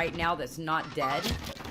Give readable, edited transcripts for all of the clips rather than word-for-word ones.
right now that's not dead.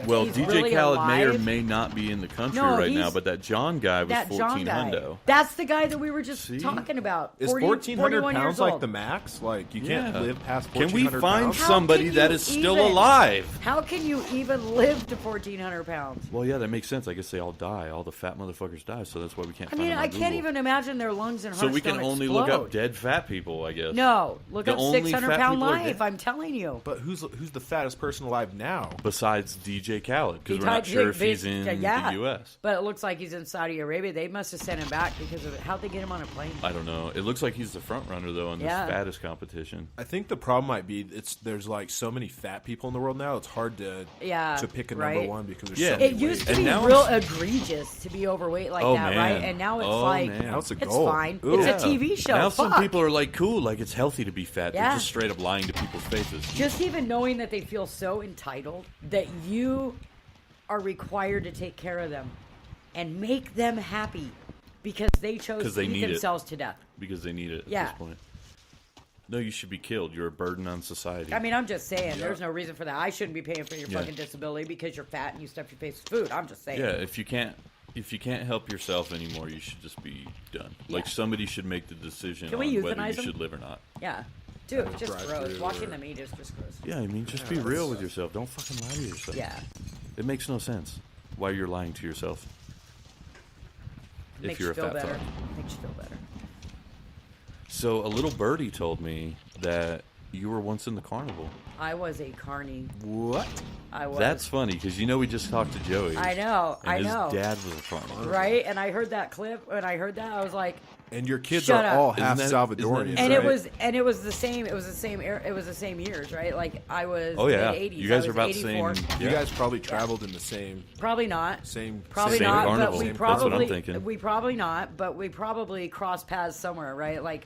Well, He's DJ really Khaled may or alive. may not be in the country No, right now, he's- but that John guy was That 14 John guy. hundo. That's the guy that we were just See? talking about. Is 40, 1,400 41 pounds years like old. the max? Like, you can't Yeah. live past Can 1,400 we find pounds? How somebody can that you is still even- alive? How can you even live to 1,400 pounds? Well, yeah, that makes sense. I guess they all die. All the fat motherfuckers die, so that's why we can't I find mean, them on I can't Google. even imagine their lungs and So hearts we can don't only explode. look up dead fat people, I guess. No, look The up only 600 fat pound people are life. dead. I'm telling you. But who's the fattest person alive now? Besides DJ Khaled, because He we're not typed sure it, if he's in yeah. the U.S. But it looks like he's in Saudi Arabia. They must have sent him back because of it. How'd they get him on a plane? I don't know. It looks like he's the front runner though in this Yeah. fattest competition. I think the problem might be there's like so many fat people in the world now. It's hard to pick a number right. one because there's Yeah. so many It used to ways. And be now real it's- egregious to be overweight like Oh, that, man. right? And now it's Oh, like man. Now it's a it's goal. fine. Ooh. It's a TV show. Now some Fuck. people are like, cool, like it's healthy to be fat. Yeah. They're just straight up lying to people's faces. Just even knowing that they feel so entitled that you are required to take care of them and make them happy because they chose 'Cause to they eat need it. themselves to death. Because they need it at Yeah. this point. No, you should be killed. You're a burden on society. I mean, I'm just saying, there's no reason for that. I shouldn't be paying for your Yeah. fucking disability because you're fat and you stuff your face with food. I'm just saying. yeah, if you can't help yourself anymore, you should just be done. Like Yeah. somebody should make the decision Can on we whether you euthanize them? should live or not. Yeah. Dude, it's just drive gross. through Watching or- them eat is just gross. Yeah, I mean, just be real with yourself. Don't fucking lie to yourself. Yeah. It makes no sense why you're lying to yourself. Makes If you're you a feel fat better. fuck. Makes you feel better. So a little birdie told me that you were once in the carnival. I was a carny. What? I was. That's funny because you know we just talked to Joey. I know. And I his know. dad was a farmer. Right? And I heard that clip. When I heard that, I was like, And your kids Shut are up. all Isn't half that- Salvadorians, isn't and right? it was the same. It was the same. It was the same years, right? Like I was. Oh yeah, mid-80s. you guys I are was about 84. the same. You yeah. guys probably traveled in the same Probably not. Probably same not. carnival. But we That's what I'm probably. thinking. We probably not. But we probably crossed paths somewhere, right? Like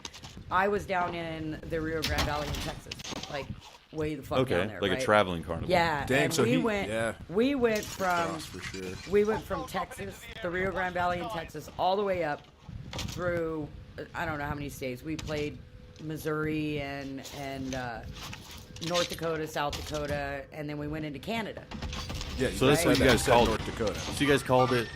I was down in the Rio Grande Valley in Texas, like way the fuck Okay, down there, like right? a traveling carnival. Yeah. Dang, and so we he- went. yeah. We went from. cross for sure. We went from Texas, the Rio Grande Valley in Texas, all the way up through I don't know how many states. We played Missouri and North Dakota, South Dakota, and then we went into Canada. Yeah, So that's said what you that. guys said called North Dakota. So you guys called it.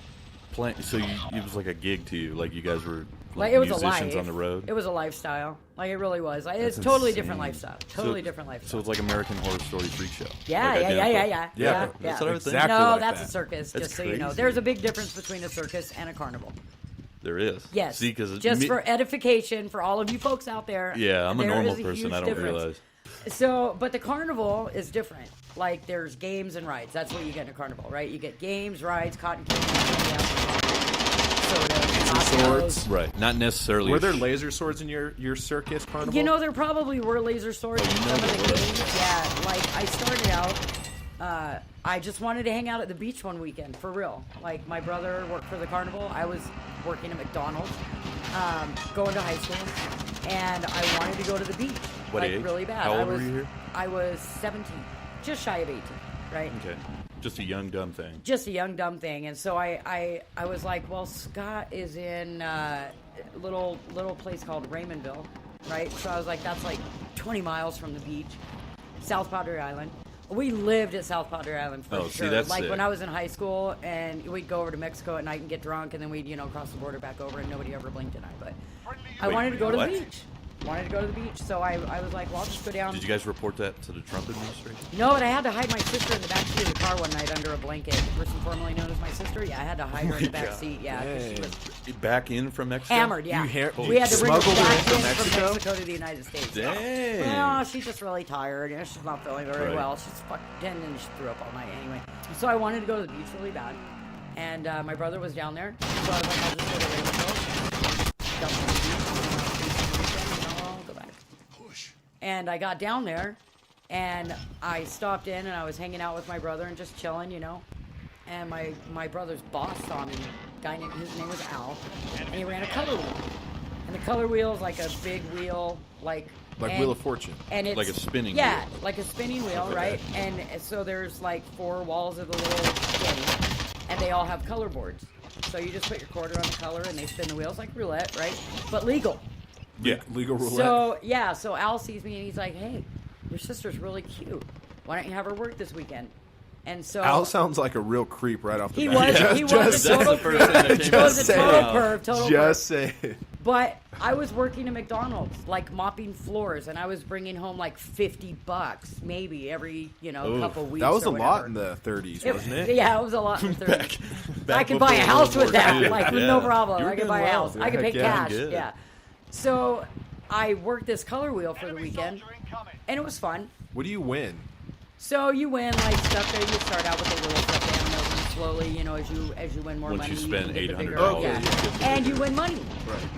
So it was like a gig to you, like you guys were Like it was a musicians life. on the road. It was a lifestyle. Like it really was. Like, it's That's totally insane. different lifestyle. So- Totally different lifestyle. So it's like American Horror Story freak show. Yeah, Like yeah, identical. yeah. Yeah, that's what I was thinking. exactly No, like that's that. a circus. That's Just so you know, crazy. there's a big difference between a circus and a carnival. There is. Yes. See, because just for edification for all of you folks out there. yeah, I'm a there normal is person. huge I don't difference. realize. So, but the carnival is different. Like, there's games and rides. That's what you get in a carnival, right? You get games, rides, cotton candy, soda, nachos. Swords. Right. Not necessarily. Were a there sh- laser swords in your circus carnival? You know, there probably were laser swords in you know some of there the were? games. Yeah, like I started out. I just wanted to hang out at the beach one weekend, for real. Like my brother worked for the carnival. I was working at McDonald's, going to high school, and I wanted to go to the beach. What like age? really bad. How I old were was, you here? I was 17, just shy of 18, right? Okay. Just a young dumb thing. Just a young dumb thing, and so I was like, well, Scott is in little place called Raymondville, right? So I was like, that's like 20 miles from the beach, South Padre Island. We lived at South Padre Island for Oh, see, sure. that's like sick. when I was in high school, and we'd go over to Mexico at night and get drunk, and then we'd cross the border back over, and nobody ever blinked an eye. But I Wait, wanted to go to what? the beach. Wanted to go to the beach, so I was like, well, I'll just go down. Did you guys report that to the Trump administration? No, but I had to hide my sister in the back seat of the car one night under a blanket. The person formerly known as my sister. Yeah, I had to hide her in the back God. seat. Yeah, 'cause she was Back in from Mexico? hammered. Yeah, we had to bring her smuggled her back in from in Mexico? from Mexico to the United States. Dang. Well, she's just really tired. She's not feeling very Right. well. She's fucking and she threw up all night anyway. So I wanted to go to the beach really bad, and my brother was down there. So I was like, I'll just go to Raymondville. Dump on the beach, and I'll go back. And I got down there, and I stopped in, and I was hanging out with my brother and just chilling, And my brother's boss saw me. His name was Al, and he ran a color wheel. And the color wheel is like a big wheel, like Wheel of Fortune. and it's Like a spinning yeah, wheel. like a spinning wheel, Okay. right? And so there's like 4 walls of the little thing, and they all have color boards. So you just put your quarter on the color, and they spin the wheels like roulette, right? But legal. Yeah. Legal roulette. So Al sees me and he's like, "Hey, your sister's really cute." why don't you have her work this weekend? And so Al sounds like a real creep right off the he bat. was a total creep. He was a total perv, total Just perv. say it. But I was working at McDonald's, like mopping floors, and I was bringing home like $50, maybe every couple weeks. That was or a lot whatever. in the 30s, wasn't it? Yeah, it was a lot in the 30s. Back I could buy a before house World with War that, II. like with Yeah. no problem. You were I could doing buy a well. house. I could pay Heck yeah, cash. good. Yeah. So I worked this color wheel for the weekend, and it was fun. What do you win? So you win like stuff there. You start out with the little stuffed animals, and slowly, as you win more Once money, you spend get the $800, bigger- Okay, yeah. you get the And bigger. you win money,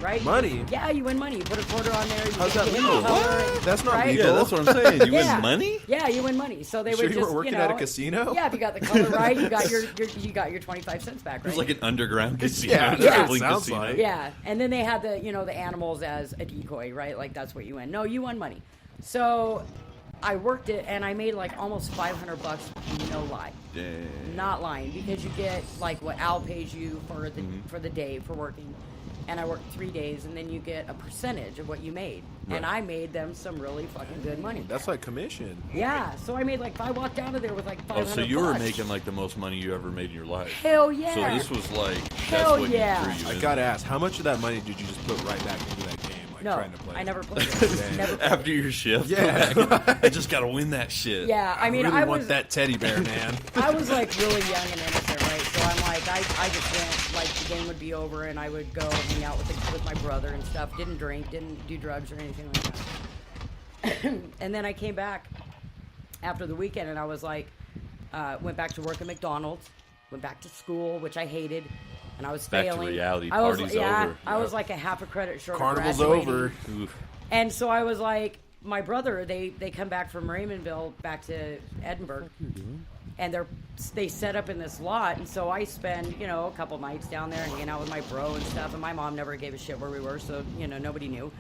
right? Money? Yeah, you win money. You put a quarter on there. You How's get that hit legal? the color, What? That's not right? legal. Yeah, that's what I'm saying. You Yeah. win money? Yeah, you win money. So they Sure would you just weren't working at a casino? Yeah, if you got the color right, you got your 25 cents back, It was right? like an underground casino. Yeah, gambling sounds casino. like. Yeah, and then they had the the animals as a decoy, right? Like that's what you win. No, you won money. So I worked it and I made like almost $500. No lie, Dang. not lying, because you get like what Al pays you for the day for working, and I worked 3 days, and then you get a percentage of what you made, and I made them some really fucking good money. That's like commission. Yeah, so I made like I walked out of there with like $500. Oh, so you were making like the most money you ever made in your life. Hell yeah. So this was like Hell that's what yeah. you threw you I in. gotta ask, how much of that money did you just put right back into that game? Like No, trying to play? I never played it. Never played After your shift, Yeah. go back and, I just gotta win that shit. Yeah, I mean, really I want was that teddy bear, man. I was like really young and innocent, right? So I'm like, I just went, like the game would be over and I would go hang out with my brother and stuff. Didn't drink, didn't do drugs or anything like that. And then I came back after the weekend and I was like, went back to work at McDonald's, went back to school, which I hated, and I was Back to failing. reality, I was, party's yeah, over. I was like a half a credit short. of Carnival's graduating. over. Oof. And so I was like, my brother, they come back from Raymondville back to Edinburgh, and they set up in this lot, and so I spend a couple nights down there hanging out with my bro and stuff, and my mom never gave a shit where we were, so nobody knew.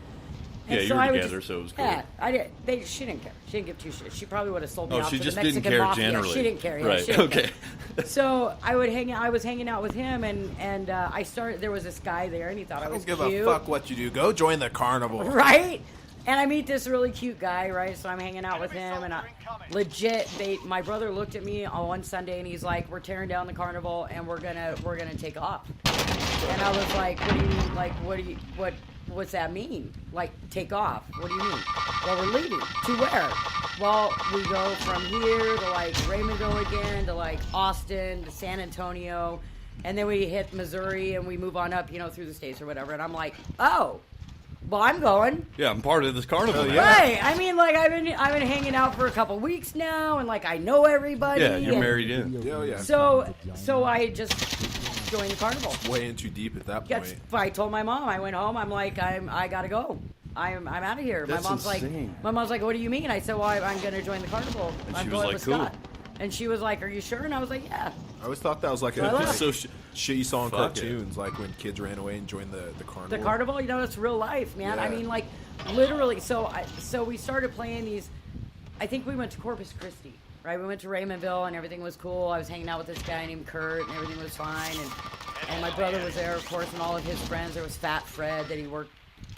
And Yeah, you so were I would together, so it was cool. Yeah, I did. She didn't care. She didn't give two shits. She probably would have sold me Oh, off she to just the didn't Mexican care mafia. generally. She didn't care. Yeah, Right, she didn't okay. care. So I was hanging out with him, and I started. There was this guy there, and he thought I I was don't give cute. a fuck what you do. Go join the carnival. Right? And I meet this really cute guy, right? So I'm hanging out with him, and my brother looked at me on one Sunday, and he's like, "We're tearing down the carnival, and we're gonna take off." And I was like, "What do you mean? Like, what's that mean? Like, take off? What do you mean?" "Well, we're leaving. To where?" "Well, we go from here to like Raymondville again, to like Austin, to San Antonio, and then we hit Missouri, and we move on up, through the states or whatever." And I'm like, "Oh. Well, I'm going." Yeah, I'm part of this carnival. now. Right. I mean, like I've been hanging out for a couple weeks now, and like I know everybody. Yeah, you're and married in. Yeah, yeah. So I just joined the carnival. Way in too deep at that point. Yes, I told my mom. I went home. I'm like, I gotta go. I'm out of here. That's my mom's insane. like, "What do you mean?" I said, "Well, I'm gonna join the carnival. And I'm she was going like, with "Cool." Scott." And she was like, "Are you sure?" And I was like, "Yeah." I always thought that was like I a love So shit you saw in Fuck it. cartoons, like when kids ran away and joined the carnival. The carnival, it's real life, man. I Yeah. mean, like, literally. So we started playing these. I think we went to Corpus Christi, right? We went to Raymondville, and everything was cool. I was hanging out with this guy named Kurt, and everything was fine. And my brother was there, of course, and all of his friends. There was Fat Fred that he worked.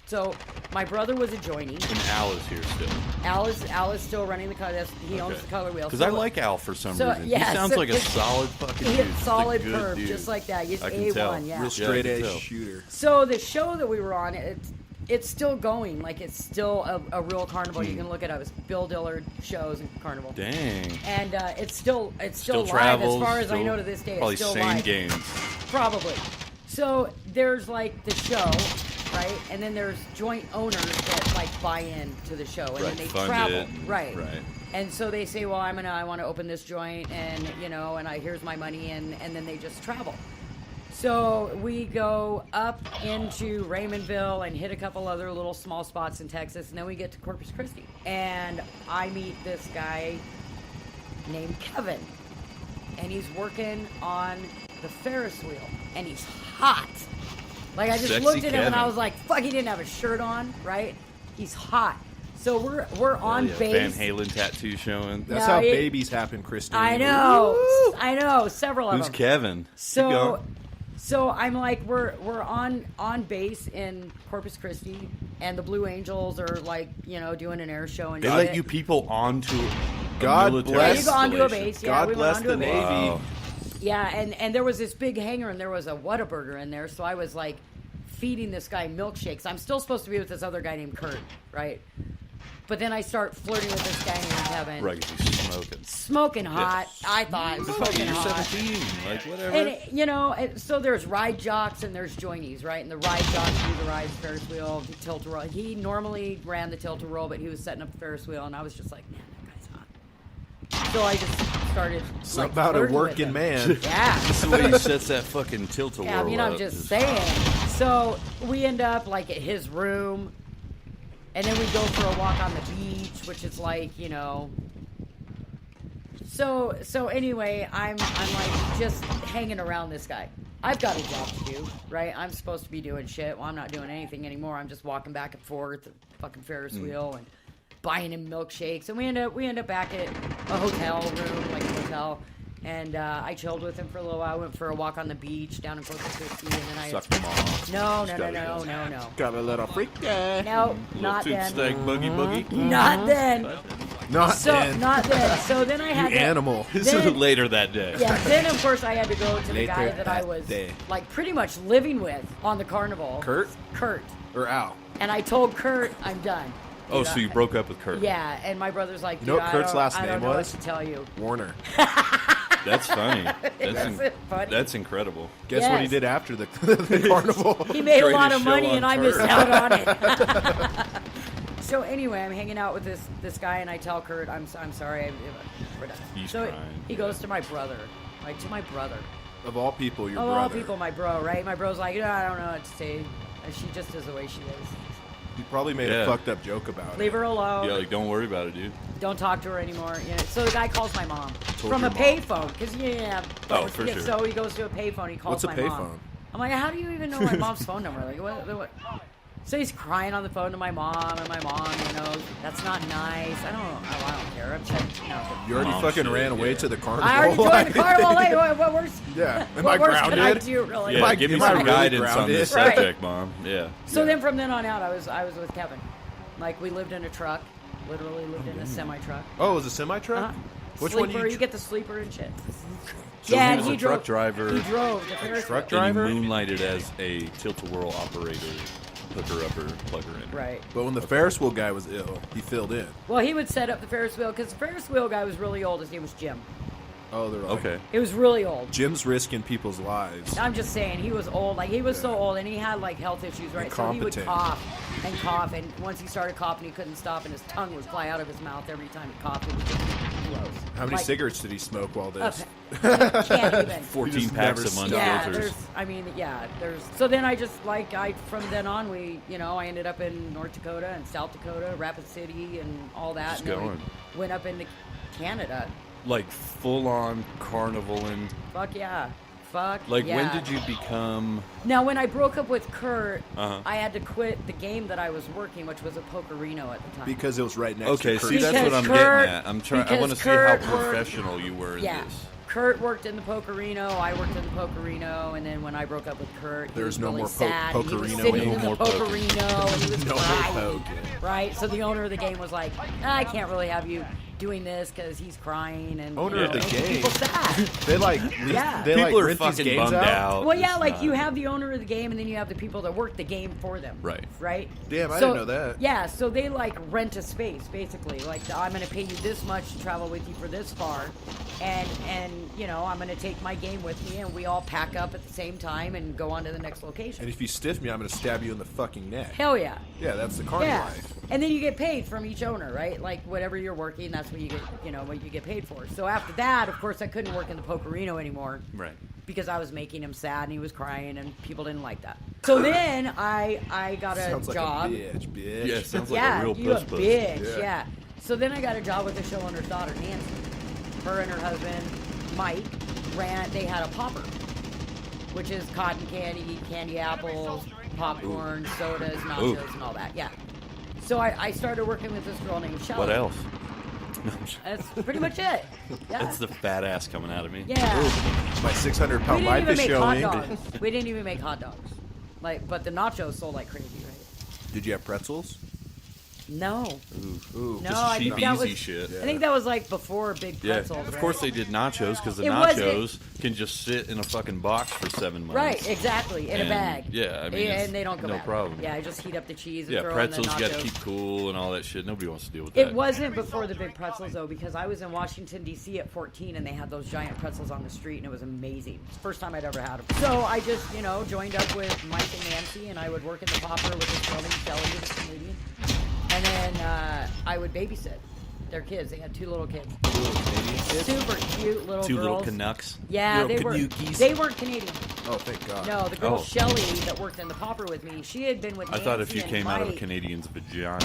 So my brother was a joinee. And Al is here still. Al is still running the color. He owns the color wheel. Because I like Al for some so, reason. yeah, he sounds so- like a solid fucking He's dude. a Just a solid good perv, dude. just like that. He's I can A1, tell. yeah. Real straight I can A tell. shooter. So the show that we were on, it's still going. Like, it's still a real carnival. You can look it up. It's Bill Dillard shows and carnival. Dang. And it's still live travels. as far as I still- know to this day. Probably It's still same live. games. Probably. So there's like the show, right? And then there's joint owners that like buy in to the show, and Right, then they fund travel, it. right? Right. And so they say, "Well, I want to open this joint, and here's my money," and then they just travel. So we go up into Raymondville and hit a couple other little small spots in Texas, and then we get to Corpus Christi, and I meet this guy named Kevin, and he's working on the Ferris wheel, and he's hot. Like, I just Sexy looked at him and I Kevin. was like, fuck, he didn't have a shirt on, right? He's hot. So we're on Yeah, base. Van Halen tattoo showing. That's No, how it- babies happen, Christine. I know. Woo! I know. Several of Who's them. Kevin? Keep So going. so I'm like, we're on base in Corpus Christi, and the Blue Angels are like, doing an air show and They shit. let you people onto God military bless. Yeah, you go onto a installation. base. Yeah, God we bless went onto the a base. Navy. Wow. Yeah, and there was this big hangar, and there was a Whataburger in there, so I was like feeding this guy milkshakes. I'm still supposed to be with this other guy named Kurt, right? But then I start flirting with this guy named Kevin. Right, 'cause he's smoking. Smoking hot. I thought it was smoking You're hot. 17, like whatever. And, you know, so there's ride jocks and there's joinies, right? And the ride jocks do the rides, Ferris wheel, tilt-a-roll. He normally ran the tilt-a-roll, but he was setting up the Ferris wheel, and I was just like, man, that guy's hot. So I just started, Something about a flirting with working him. man. Yeah. That's the way he sets that fucking tilt-a-whirl Yeah, I mean, I'm up. just saying. So we end up, like, at his room, and then we go for a walk on the beach, which is like, you know... So anyway, I'm like just hanging around this guy. I've got a job to do, right? I'm supposed to be doing shit. Well, I'm not doing anything anymore. I'm just walking back and forth, the fucking Ferris wheel, and buying him milkshakes. And we end up back at a hotel room, like a hotel. And I chilled with him for a little while. I went for a walk on the beach down in Corpus Christi, and then I Sucked him off. no. Got a little freak. No, not Little then. toothstick boogie. Not then. Not then. Not then. So then I had You to, animal. So Then, later that day. yeah, then of course I had to go to the Later guy that I that was day. like pretty much living with on the carnival. Kurt? Kurt. Or Al. And I told Kurt I'm done. Oh, so you broke up with Kurt? Yeah, and my brother's like, You know dude, what Kurt's last I don't name know was? what to tell you. Warner. That's funny. Isn't it funny? That's incredible. Guess what he Yes. did after the, the carnival? He made a Greatest lot of show money, on and I missed Earth. out on it. So anyway, I'm hanging out with this guy, and I tell Kurt, I'm sorry, we're done. He's so crying, he goes to my brother, like to my brother. Of all people, your Of brother. all people, my bro, right? My bro's like, I don't know what to say. And she just is the way she is. He probably made Yeah. a fucked up joke about Leave it. her alone. Yeah, like don't worry about it, dude. Don't talk to her anymore. You know? So the guy calls my mom Told from a your mom. payphone because Oh, for sure. So he goes to a payphone. He calls What's a my payphone? mom. I'm like, how do you even know my mom's phone number? Like, what? So he's crying on the phone to my mom, and my mom, you know, that's not nice. I don't care. I'm checking. You already Mom fucking shit, ran away yeah. to the carnival. I already joined the carnival. Hey, what worse? Yeah. Am what I worse can I grounded? do, really? Yeah, I- give me am I some really guidance on grounded? this Right. subject, Mom. Yeah. So then from then on out, I was with Kevin. Like we lived in a truck, literally lived in a semi truck. Oh, it was a semi-truck? Which sleeper, one you get the sleeper and shit. So yeah, he and was he a drove. truck driver. He drove the Ferris truck wheel. driver? And he moonlighted as a tilt-a-whirl operator, hooker-upper, plugger in. Right. But when the Ferris wheel guy was ill, he filled in. Well, he would set up the Ferris wheel because the Ferris wheel guy was really old. His name was Jim. Oh, they're like, Okay. He was really old. Jim's risking people's lives. I'm just saying, he was old. Like, he was so old, and he had, like, health issues, right? So he would Incompetent. cough, and once he started coughing, he couldn't stop, and his tongue would fly out of his mouth every time he coughed. It was just gross. How many Like, cigarettes did he smoke while this? Okay. Can't even. 14 just packs never a month stopped. Yeah, filters. there's. So then I just, like, from then on, I ended up in North Dakota and South Dakota, Rapid City, and all that. Just and then going. we went up into Canada. Like full-on carnivaling. Fuck yeah. Fuck Like yeah. when did you become? Now, when I broke up with Kurt, Uh-huh. I had to quit the game that I was working, which was a Pokerino at the time. Because it was right next Okay, to Kurt's. see that's what Because I'm Kurt- getting at. I'm trying. I because want to see how Kurt worked- professional you were in yeah. this. Kurt worked in the Pokerino, I worked in the Pokerino, and then when I broke up with Kurt, he There's was no really more sad. He was Pokerino sitting anymore. in the No more poker. Pokerino, and he was No more crying. poker. Right? So the owner of the game was like, I can't really have you doing this because he's crying and Owner of the making game. people sad. They like, Yeah. they People like are rent these fucking games bummed out. out. Well, yeah, It's like not- you have the owner of the game, and then you have the people that work the game for them. Right. Right. Damn, I So- didn't know that. Yeah, so they like rent a space basically. Like I'm going to pay you this much to travel with you for this far, and you know I'm going to take my game with me, and we all pack up at the same time and go on to the next location. And if you stiff me, I'm going to stab you in the fucking neck. Hell yeah. Yeah, that's the carny Yeah, life. and then you get paid from each owner, right? Like whatever you're working, that's what you get. You know what you get paid for. So after that, of course, I couldn't work in the Pokerino anymore. Right. Because I was making him sad and he was crying and people didn't like that. So then I got a Sounds like job. a bitch. Yeah, it sounds like Yeah, a real you a puss puss. bitch. Yeah. Yeah. So then I got a job with the showrunner's daughter, Nancy. Her and her husband, Mike, they had a popper, which is cotton candy apples, popcorn, sodas, nachos, Ooh. and all that. Yeah. So I started working with this girl named Shelly. What else? That's pretty much it. Yeah. That's the fat ass coming out of me. Yeah. My We 600-pound didn't wife even is make hot showing. dogs. We didn't even make hot dogs. Like, but the nachos sold like crazy, right? Did you have pretzels? No. Ooh. No, Just I cheap, think that easy was. shit. I think that was like before Big Yeah, Pretzels. of right? course they did nachos because the It wasn't- nachos can just sit in a fucking box for 7 months. Right, exactly, in a And, bag. yeah, I mean, it's and they don't go no bad. problem. Yeah, I just heat up the cheese and Yeah, throw pretzels in you the got nachos. to keep cool and all that shit. Nobody wants to deal with that. It wasn't before the Big Pretzels though, because I was in Washington D.C. at 14, and they had those giant pretzels on the street, and it was amazing. It's the first time I'd ever had them. So I just, joined up with Mike and Nancy, and I would work in the popper with this girl named Shelly, who was Canadian, and then I would babysit their kids. They had 2 little kids, super cute little Two girls. little Canucks. Yeah, Little they were. Canuckies. They weren't Canadian. Oh, thank God. No, the girl Oh. Shelly that worked in the popper with me, she had been with I Nancy thought if you and came out of a Mike. Canadian's vagina.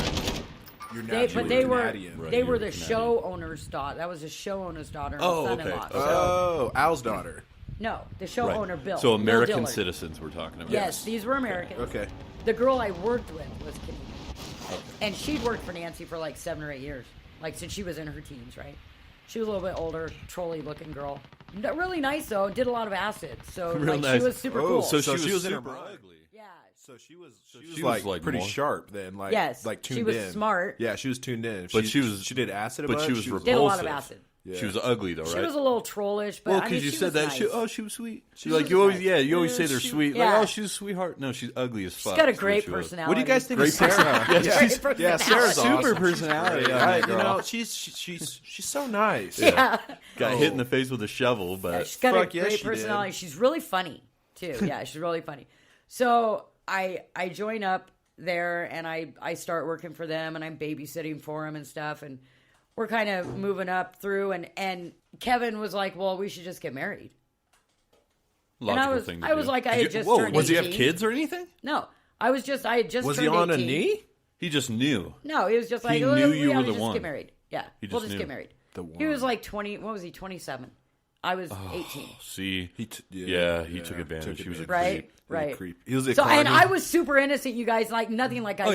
You're But they were Canadian. Right, they you were were the Canadian. show owner's daughter. That was the show owner's daughter and Oh, okay. son-in-law. Okay. Oh, Al's daughter. No, the show Right. owner Bill. So Bill American Dillard. citizens we're talking about. Yes, these were Americans. Okay. The girl I worked with was Canadian, and she'd worked for Nancy for like 7 or 8 years, like since she was in her teens, right? She was a little bit older, trolley-looking girl. Really nice though. Did a lot of acid, so Real like nice. she was super Oh, cool. So, So she she was was in her super prime. ugly. yeah. So she was she was, like, pretty more- sharp then, like Yes, like tuned she was in. smart. Yeah, she was tuned in. But she was- she did acid, a but bunch. she was Did a lot of repulsive. acid. Yeah. She was ugly though, right? She was a little trollish, but well, I because mean, you she said was that. nice. She was sweet. She like was you always, nice. yeah, you always say Yeah, they're she- sweet. Yeah. Like, oh, she's a sweetheart. No, she's ugly as fuck. She's got a is what great she was. personality. What do you guys think Great of Sarah? personality. Yeah, Great she's, personality. yeah, Sarah's Super awesome. personality. on I, that you girl. know, she's so nice. Yeah. Got hit in the face with a shovel, Yeah, but she's got Fuck a yes, great she did. personality. She's really funny too. Yeah, she's really funny. So I join up there and I start working for them and I'm babysitting for them and stuff, and we're kind of moving up through, and Kevin was like, "Well, we should just get married." logical and I was thing to I was do. like, I had just Whoa, turned was he 18. have kids or anything? No, I had just Was he turned on a 18. knee? He just knew. No, he was just like, He "Look, knew we you ought were to the just one. get married." Yeah, He we'll just just knew. get married. The He was one. like 20. What was he? 27. I was 18. See, He he took advantage. He was a Right, creep. right. Creep. He was a So, and Carney. I was super innocent, you guys. Like nothing like I Oh, yeah,